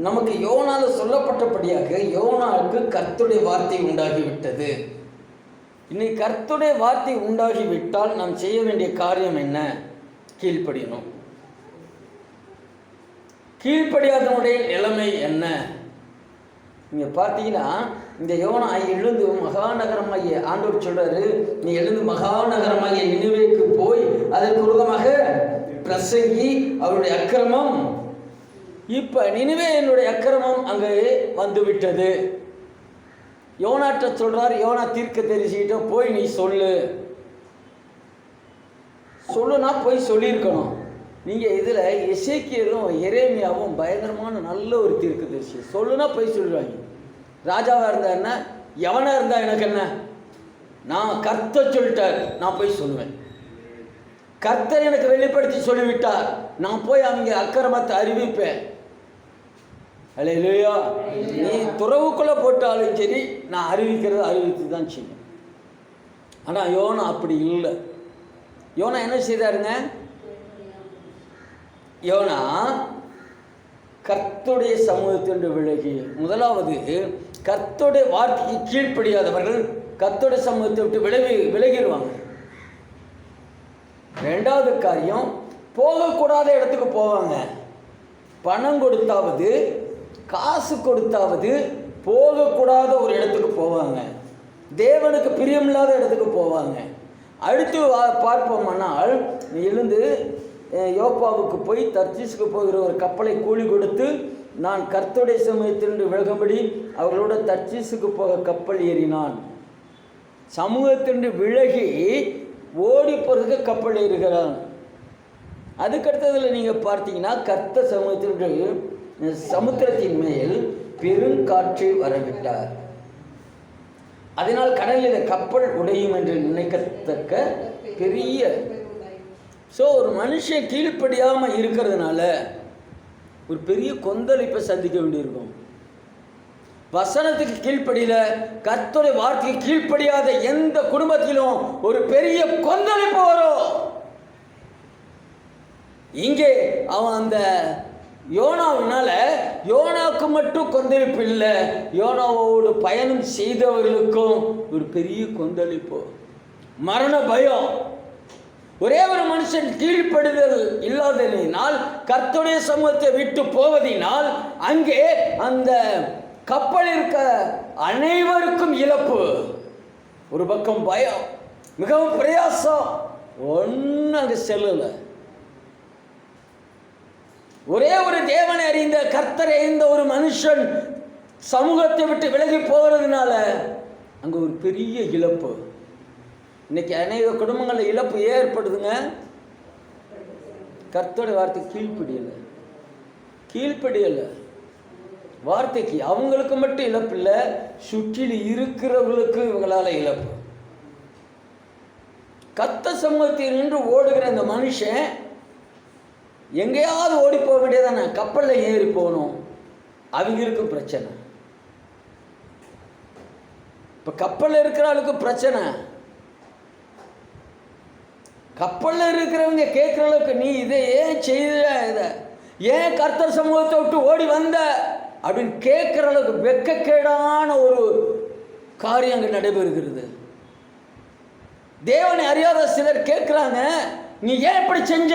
நமக்கு யோனால சொல்லப்பட்டபடியாக யோனாவுக்கு கர்த்தருடைய வார்த்தை உண்டாகிவிட்டது. இன்னைக்கு கர்த்தருடைய வார்த்தை உண்டாகிவிட்டால் நாம் செய்ய வேண்டிய காரியம் என்ன? கீழ்ப்படியணும். கீழ்ப்படியாதனுடைய நிலைமை என்ன? நீங்க பார்த்தீங்கன்னா, இந்த யோனா எழுந்து மகாநகரமாகிய, ஆண்டவர் சொல்றாரு, நீ எழுந்து மகாநகரமாகிய நினிவேக்கு போய் அதற்கு விரோதமாக பிரசங்கி அவருடைய அக்கிரமம். இப்ப நினிவே என்னுடைய அக்கிரமம் அங்கே வந்து விட்டது. யோனாட்ட சொல்றாரு, யோனா தீர்க்கதரிசிகிட்ட போய் நீ சொல்லுனா போய் சொல்லியிருக்கணும். நீங்க இதுல எசேக்கியேலும் எரேமியாவும் பயங்கரமான நல்ல ஒரு தீர்க்கதரிசி. சொல்லுனா போய் சொல்லுவாங்க. ராஜாவா இருந்தா என்ன, எவனா இருந்தா எனக்கு என்ன, நான் கர்த்தர் சொல்லிட்டார், நான் போய் சொல்லுவேன். கர்த்தர் எனக்கு வெளிப்படுத்தி சொல்லிவிட்டார், நான் போய் அவங்க அக்கிரமத்தை அறிவிப்பேன். அல்லேலூயா. நீ துறவுக்குள்ள போட்டாலும் சரி, நான் அறிவித்து தான் செய்வேன். ஆனா யோனா அப்படி இல்லை. யோனா என்ன செய்தாருங்க? யோனா கர்த்தருடைய சமூகத்திற்கு விலகி, முதலாவது கர்த்தருடைய வார்த்தைக்கு கீழ்ப்படியாதவர்கள் கர்த்தருடைய சமூகத்தை விட்டு விலகிடுவாங்க. ரெண்டாவது காரியம், போகக்கூடாத இடத்துக்கு போவாங்க. பணம் கொடுத்தாவது காசு கொடுத்தாவது போகக்கூடாத ஒரு இடத்துக்கு போவாங்க. தேவனுக்கு பிரியமில்லாத இடத்துக்கு போவாங்க. அடுத்து பார்ப்போம்னால், எழுந்து யோப்பாவுக்கு போய் தர்சீசுக்கு போகிற ஒரு கப்பலை கூலி கொடுத்து, நான் கர்த்தருடைய சமூகத்திலிருந்து விலகும்படி அவர்களோட தர்சீசுக்கு போக கப்பல் ஏறினான். சமூகத்திலிருந்து விலகி ஓடி போகிறதுக்கு கப்பல் ஏறுகிறான். அதுக்கடுத்ததில் நீங்கள் பார்த்தீங்கன்னா, கர்த்தர் சமூகத்திலிருந்து சமுத்திரத்தின் மேல் பெருங்காற்றை வரவிட்டார். அதனால் கடலில் கப்பல் உடையும் என்று நினைக்கத்தக்க பெரிய ஒரு மனுஷன் கீழ்ப்படியாமல் இருக்கிறதுனால ஒரு பெரிய கொந்தளிப்பை சந்திக்க வேண்டியிருக்கும். வசனத்துக்கு கீழ்ப்படியில, கர்த்தருடைய வார்த்தைக்கு கீழ்ப்படியாத எந்த குடும்பத்திலும் ஒரு பெரிய கொந்தளிப்பு வரும். இங்கே அவன் அந்த யோனாவினால, யோனாவுக்கு மட்டும் கொந்தளிப்பு இல்லை, யோனாவோடு பயணம் செய்தவர்களுக்கும் ஒரு பெரிய கொந்தளிப்பு, மரண பயம். ஒரே ஒரு மனுஷன் கீழ்ப்படுதல் இல்லாததினால், கர்த்தருடைய சமூகத்தை விட்டு போவதினால், அங்கே அந்த கப்பல் இருக்க அனைவருக்கும் இழப்பு. ஒரு பக்கம் பயம், மிகவும் பிரயாசம், ஒன்றும் அங்கே செல்லலை. ஒரே ஒரு தேவனை அறிந்த, கர்த்தரை அறிந்த ஒரு மனுஷன் சமூகத்தை விட்டு விலகி போகிறதுனால அங்கே ஒரு பெரிய இழப்பு. இன்னைக்கு அநேக குடும்பங்களில் இழப்பு ஏற்படுதுங்க. கர்த்தருடைய வார்த்தைக்கு கீழ்ப்படியலை. வார்த்தைக்கு அவங்களுக்கு மட்டும் இழப்பு இல்லை, சுற்றில் இருக்கிறவர்களுக்கு இவங்களால இழப்பு. கர்த்தர் சமூகத்தில் நின்று ஓடுகிற இந்த மனுஷன் எங்கேயாவது ஓடி போக வேண்டியதானே, கப்பலில் ஏறி போகணும். அவங்களுக்கும் பிரச்சனை. இப்போ கப்பலில் இருக்கிற ஆளுக்கு பிரச்சனை. கப்பலில் இருக்கிறவங்க கேட்குற அளவுக்கு, நீ இதை ஏன் செய்த, இதை ஏன் கர்த்தர் சமூகத்தை விட்டு ஓடி வந்த அப்படின்னு கேட்குற அளவுக்கு வெட்கக்கேடான ஒரு காரியம் அங்கே நடைபெறுகிறது. தேவனை அறியாத சிலர் கேட்குறாங்க, நீ ஏன் இப்படி செஞ்ச,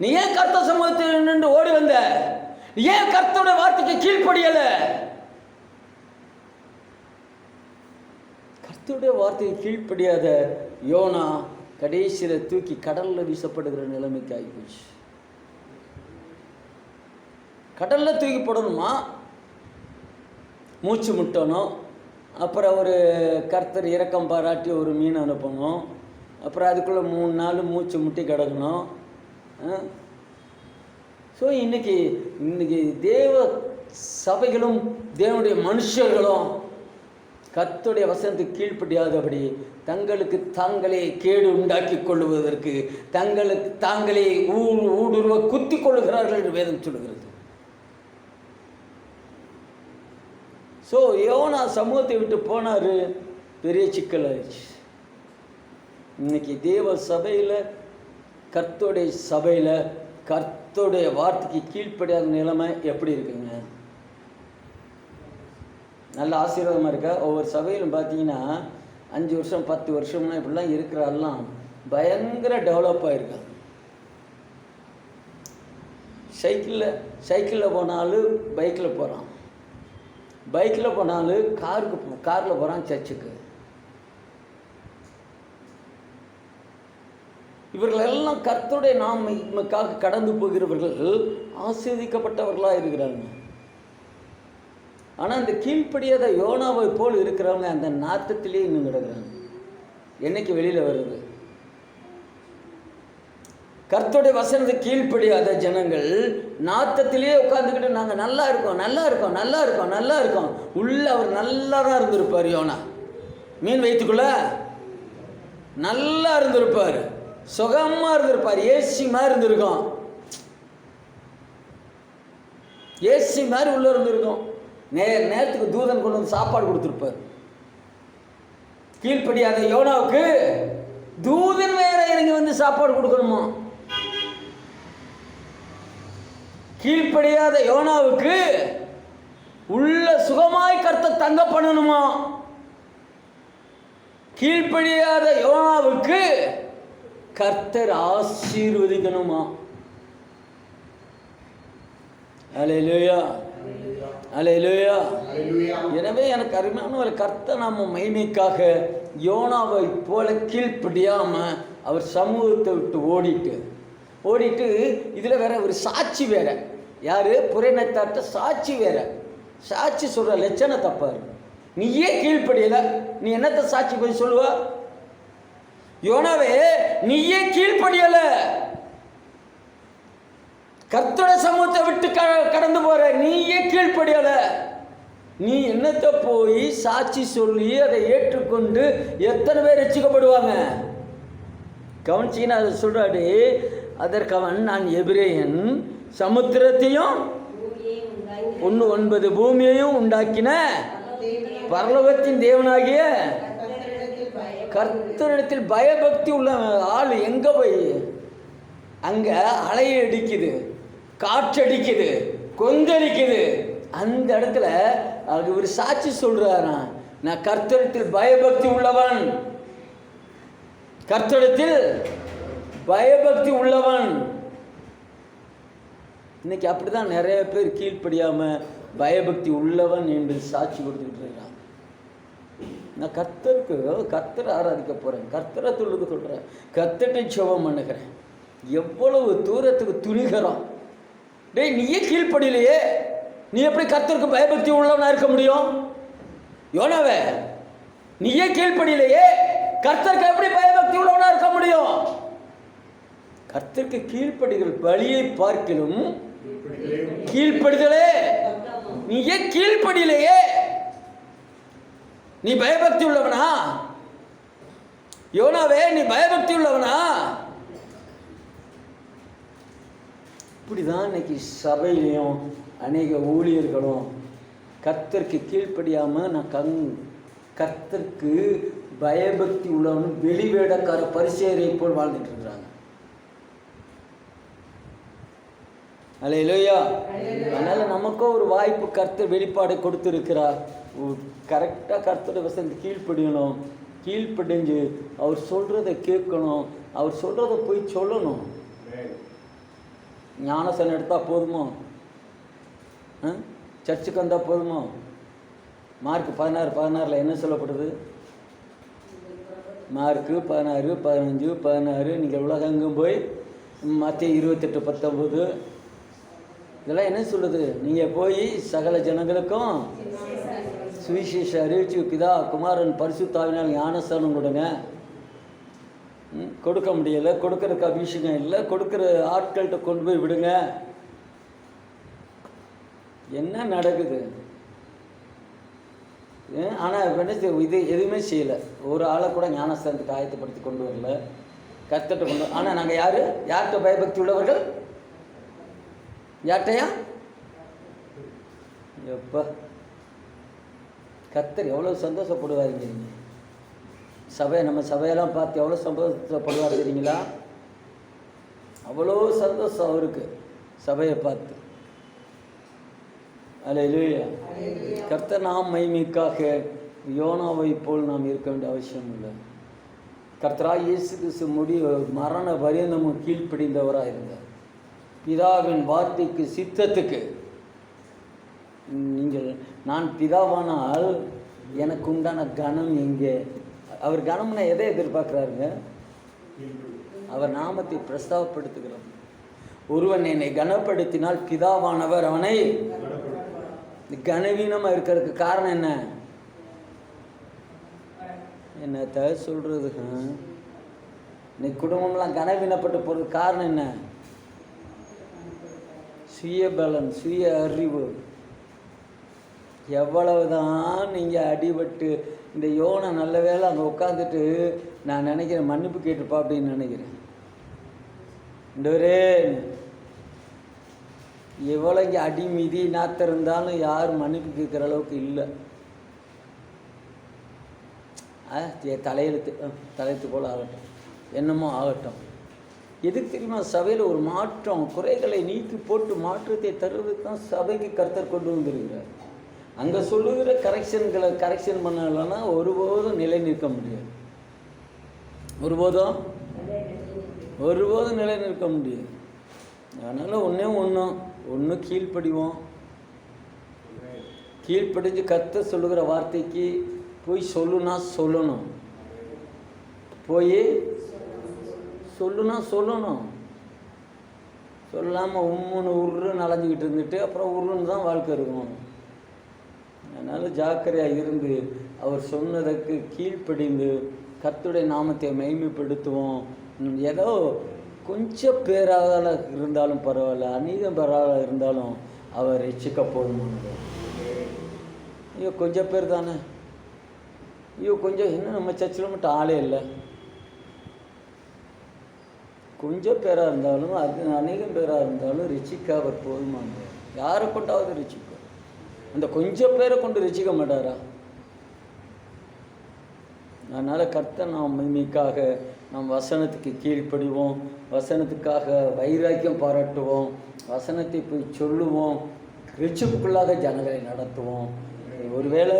நீ ஏன் கர்த்தர் சமூகத்தில் நின்று ஓடி வந்த, நீ ஏன் கர்த்தருடைய வார்த்தைக்கு கீழ்ப்படியலை? கர்த்தருடைய வார்த்தைக்கு கீழ்ப்படியாத யோனா கடைசியில் தூக்கி கடலில் வீசப்படுகிற நிலைமைக்கு ஆகிப்போச்சு. கடலில் தூக்கி போடணுமா, மூச்சு முட்டணும், அப்புறம் ஒரு கர்த்தர் இரக்கம் பாராட்டி ஒரு மீன் அனுப்பணும், அப்புறம் அதுக்குள்ளே 3 நாள் மூச்சு முட்டி கிடக்கணும். ஸோ இன்னைக்கு தேவ சபைகளும் தேவனுடைய மனுஷர்களும் கர்த்தருடைய வசனத்துக்கு கீழ்ப்படியாதபடி தங்களுக்கு தாங்களே கேடு உண்டாக்கி கொள்ளுவதற்கு, தங்களுக்கு தாங்களே ஊடுருவ குத்தி கொள்ளுகிறார்கள் என்று வேதம் சொல்லுகிறது. ஸோ யோனா சமூகத்தை விட்டு போனார், பெரிய சிக்கல் ஆயிடுச்சு. இன்னைக்கு தேவ சபையில், கர்த்தருடைய சபையில் கர்த்தருடைய வார்த்தைக்கு கீழ்ப்படியாத நிலைமை எப்படி இருக்குங்க? நல்ல ஆசீர்வாதமாக இருக்கா? ஒவ்வொரு சபையிலும் பார்த்தீங்கன்னா 5 வருஷம் 10 வருஷம்னா இப்படிலாம் இருக்கிறாரெல்லாம் பயங்கர டெவலப் ஆகிருக்காங்க. சைக்கிளில் போனாலும் பைக்கில் போகிறான், பைக்கில் போனாலும் காரில் போகிறான் சர்ச்சுக்கு. இவர்களெல்லாம் கர்த்தருடைய நாமக்காக கடந்து போகிறவர்கள் ஆசீர்வதிக்கப்பட்டவர்களாக இருக்கிறாங்க. ஆனால் இந்த கீழ்ப்படியாத யோனாவை போல் இருக்கிறவங்க அந்த நாத்தத்திலே இன்னும் கிடக்குறாங்க. என்னைக்கு வெளியில் வருது? கர்த்தருடைய வசனத்தை கீழ்ப்படியாத ஜனங்கள் நாத்தத்திலே உட்காந்துக்கிட்டு நாங்கள் நல்லா இருக்கோம் நல்லா இருக்கோம் நல்லா இருக்கோம் நல்லா இருக்கோம். உள்ள அவர் நல்லா தான் இருந்திருப்பார். யோனா மீன் வயிற்றுக்குள்ள நல்லா இருந்திருப்பார், சுகமாக இருந்திருப்பார், ஏசி மாதிரி இருந்திருக்கும், ஏசி மாதிரி உள்ள இருந்திருக்கும். நேரத்துக்கு தூதன் கொண்டு வந்து சாப்பாடு கொடுத்துருப்பார். கீழ்ப்படியாத யோனாவுக்கு தூதன் வேற இறங்கி வந்து சாப்பாடு கொடுக்கணுமா? கீழ்ப்படியாத யோனாவுக்கு உள்ள சுகமாய் கர்த்தர் தங்க பண்ணணுமா? கீழ்ப்படியாத யோனாவுக்கு கர்த்தர் ஆசீர்வதிக்கணுமா? அல்லேலூயா அல்லேலூயா. எனவே எனக்கு அருமையான ஒரு கர்த்தர் நாம மகிமைக்காக யோனாவை போல கீழ்ப்படியாம அவர் சமூகத்தை விட்டு ஓடிட்டு இதில் வேற ஒரு சாட்சி வேற. யாரு? புறநத்தார்ட்ட சாட்சி வேற. சாட்சி சொல்ற லட்சணம் தப்பாரு. நீயே கீழ்ப்படியல, நீ என்னத்த சாட்சி போய் சொல்லுவ? யோனாவே நீயே கீழ்ப்படியல, கர்த்தருடைய சமூகத்தை விட்டு கடந்து போற, நீயே கீழ்ப்படியல, நீ என்னத்தை போய் சாட்சி சொல்லி அதை ஏற்றுக்கொண்டு எத்தனை பேர் ரட்சிக்கப்படுவாங்க? கவனிச்சிங்கன்னா அதை சொல்றாரு. அதற்கு அவன், நான் எபிரேயன், சமுத்திரத்தையும் 1:9 பூமியையும் உண்டாக்கின பரலோகத்தின் தேவனாகிய கர்த்தரிடத்தில் பயபக்தி உள்ள ஆள் எங்க போய்? அங்க அலை அடிக்குது, காற்றடிக்குது, கொந்தளிக்குது. அந்த இடத்துல ஒரு சாட்சி சொல்றாரா, நான் கர்த்தரிடத்தில் பயபக்தி உள்ளவன், கர்த்தரிடத்தில் பயபக்தி உள்ளவன். இன்னைக்கு அப்படிதான் நிறைய பேர் கீழ்ப்படியாம பயபக்தி உள்ளவன் என்று சாட்சி கொடுத்துக்கிட்டு இருக்காங்க. நான் கர்த்தரை ஆராதிக்க போறேன், கர்த்தரை தொழுது கொள்றேன், கர்த்தரை ஜெபம் பண்ணுகிறேன். எவ்வளவு தூரத்துக்கு துணிகரம்! டேய், நீயே கீழ்ப்படியிலையே, நீ எப்படி கர்த்தருக்கு பயபக்தி உள்ளவனா இருக்க முடியும்? யோனாவே, நீயே கீழ்ப்படியிலையே, கர்த்தருக்கு எப்படி பயபக்தி உள்ளவனா இருக்க முடியும்? கர்த்தருக்கு கீழ்ப்படிகள் பலியை பார்க்கிலும் கீழ்ப்படிதலே. நீயே கீழ்ப்படியிலையே, நீ பயபக்தி உள்ளவனா? யோனாவே, நீ பயபக்தி உள்ளவனா? இப்படிதான் இன்னைக்கு சபையிலையும் அநேக ஊழியர்களும் கர்த்தருக்கு கீழ்ப்படியாம நான் கர்த்தருக்கு பயபக்தி உள்ளவனும் வெளிவேடக்கார பரிசேரை போல் வாழ்ந்துட்டு இருக்கிறாங்க. அல்லேலூயா. அதனால நமக்கும் ஒரு வாய்ப்பு கர்த்தர் வெளிப்பாடு கொடுத்துருக்கிறார். கரெக்டாக கர்த்தருடைய வசனத்தை கீழ்ப்படியணும், கீழ்ப்படிஞ்சு அவர் சொல்றதை கேட்கணும், அவர் சொல்றதை போய் சொல்லணும். ஞானசனம் எடுத்தால் போதுமோ? சர்ச்சுக்கு வந்தால் போதுமோ? மார்க் 16:16 என்ன சொல்லப்படுது? மார்க்கு 16, 15, 16. நீங்கள் உலகெங்கும் போய் மத்தேயு 28:19 இதெல்லாம் என்ன சொல்லுது? நீங்கள் போய் சகல ஜனங்களுக்கும் சுவிசேஷ அறிவிச்சு பிதா குமாரன் பரிசுத்தாவினால் ஞானஸ்தானம் கொடுங்க. கொடுக்க முடியலை, கொடுக்கறதுக்கு அபிஷேகம் இல்லை, கொடுக்குற ஆட்கள்கிட்ட கொண்டு போய் விடுங்க. என்ன நடக்குது? ஆனால் என்ன இது எதுவுமே செய்யலை. ஒரு ஆளை கூட ஞானஸ்தானத்துக்கு ஆயத்தப்படுத்தி கொண்டு வரல, கர்த்தர்கிட்ட கொண்டு. ஆனால் நாங்கள் யார்கிட்ட பயபக்தி உள்ளவர்கள்? யார்கிட்டையா? எப்போ கர்த்தர் எவ்வளோ சந்தோஷப்படுவாருங்க. நம்ம சபையெல்லாம் பார்த்து எவ்வளோ சந்தோஷப்படுவார் தெரியுங்களா? அவ்வளோ சந்தோஷம் அவருக்கு சபையை பார்த்து. அல்லேலூயா. கர்த்தர் நாம் மகிமைக்காக யோனாவை போல் நாம் இருக்க வேண்டிய அவசியம் இல்லை. கர்த்தராகிய இயேசு கிறிஸ்து மரண பரியந்தமும் கீழ்ப்படிந்தவராக இருந்தார். பிதாவின் வார்த்தைக்கு சித்தத்துக்கு. நீங்கள் நான் பிதாவானால் எனக்கு உண்டான கனம் எங்கே? அவர் கனம்னா எதை எதிர்பார்க்குறாருங்க? அவர் நாமத்தை பிரஸ்தாபப்படுத்துகிறார். ஒருவன் என்னை கனப்படுத்தினால் பிதாவானவர் அவனை. கனவீனமாக இருக்கிறதுக்கு காரணம் என்ன? என்னத்த சொல்றது? இன்னைக்கு குடும்பம்லாம் கனவீனப்பட்டு போகிறதுக்கு காரணம் என்ன? சுய பலன், சுய அறிவு. எவ்வளவுதான் நீங்கள் அடிபட்டு இந்த யோனை நல்ல வேலை அங்கே உட்காந்துட்டு நான் நினைக்கிறேன் மன்னிப்பு கேட்டுப்பா அப்படின்னு நினைக்கிறேன். எவ்வளோ இங்கே அடி மீதி நாத்த இருந்தாலும் யாரும் மன்னிப்பு கேட்குற அளவுக்கு இல்லை. தலையெழுத்து போல் ஆகட்டும், என்னமோ ஆகட்டும். எதுக்கு தெரியுமா? சபையில் ஒரு மாற்றம், குறைகளை நீக்கி போட்டு மாற்றத்தை தருவதுக்கு தான் சபைக்கு கர்த்தர் கொண்டு வந்திருக்கிறார். அங்கே சொல்லுகிற கரெக்ஷன் பண்ணலைன்னா ஒருபோதும் நிலை நிற்க முடியாது. ஒருபோதும் நிலை நிற்க முடியாது. அதனால் ஒன்று கீழ்ப்படிவோம். கீழ்ப்படிஞ்சு கர்த்தர் சொல்லுகிற வார்த்தைக்கு போய் சொல்லணும். போய் சொல்லணும். சொல்லாமல் உருன்னு அலைஞ்சிக்கிட்டு இருந்துட்டு அப்புறம் உருன்னு தான் வாழ்க்கை இருக்கும். அதனால் ஜாக்கிரதையாக இருந்து அவர் சொன்னதற்கு கீழ்ப்படிந்து கர்த்தருடைய நாமத்தை மகிமைப்படுத்துவோம். ஏதோ கொஞ்சம் பேராக இருந்தாலும் பரவாயில்ல, அநீதம் பேராக இருந்தாலும் அவர் ரட்சிக்க போதுமானது. ஐயோ கொஞ்சம் பேர் தானே, ஐயோ கொஞ்சம் இன்னும் நம்ம சர்ச்சில் மட்டும் ஆளே இல்லை. கொஞ்சம் பேராக இருந்தாலும் அது அநேகம் பேராக இருந்தாலும் ரட்சிக்க அவர் போதுமானது. யாரை கொண்டாவது ரட்சிப்பார். அந்த கொஞ்சம் பேரை கொண்டு ரட்சிக்க மாட்டாரா? அதனால் கர்த்தர் நாம் மகிமைக்காக நாம் வசனத்துக்கு கீழ்ப்படிவோம். வசனத்துக்காக வைராக்கியம் பாராட்டுவோம். வசனத்தை போய் சொல்லுவோம். ரட்சிப்புக்குள்ளாக ஜனங்களை நடத்துவோம். ஒருவேளை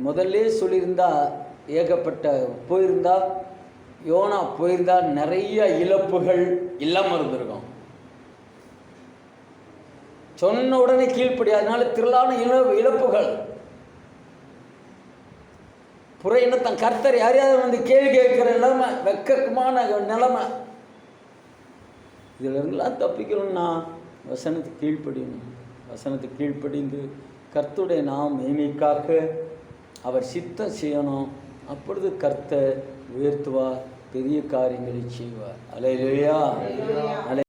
முதல்ல சொல்லியிருந்தா ஏகப்பட்ட போயிருந்தா யோனா போயிருந்தா நிறைய இழப்புகள் இல்லாமல் இருந்திருக்கும். சொன்ன உடனே கீழ்ப்படி, அதனால திரளான இழப்புகள். புற இனத்தன் கர்த்தர் யாரையாவது வந்து கேள்வி கேட்கிற நிலைமை, வெக்கமான நிலைமை. இதுல இருந்தெல்லாம் தப்பிக்கணும்னா வசனத்துக்கு கீழ்ப்படியணும். வசனத்துக்கு கீழ்ப்படிந்து கர்த்தருடைய நாம் மகிமைக்காக அவர் சித்தம் செய்யணும். அப்பொழுது கர்த்தர் உயர்த்துவார், பெரிய காரியங்களை செய்வார். அல்லேலூயா.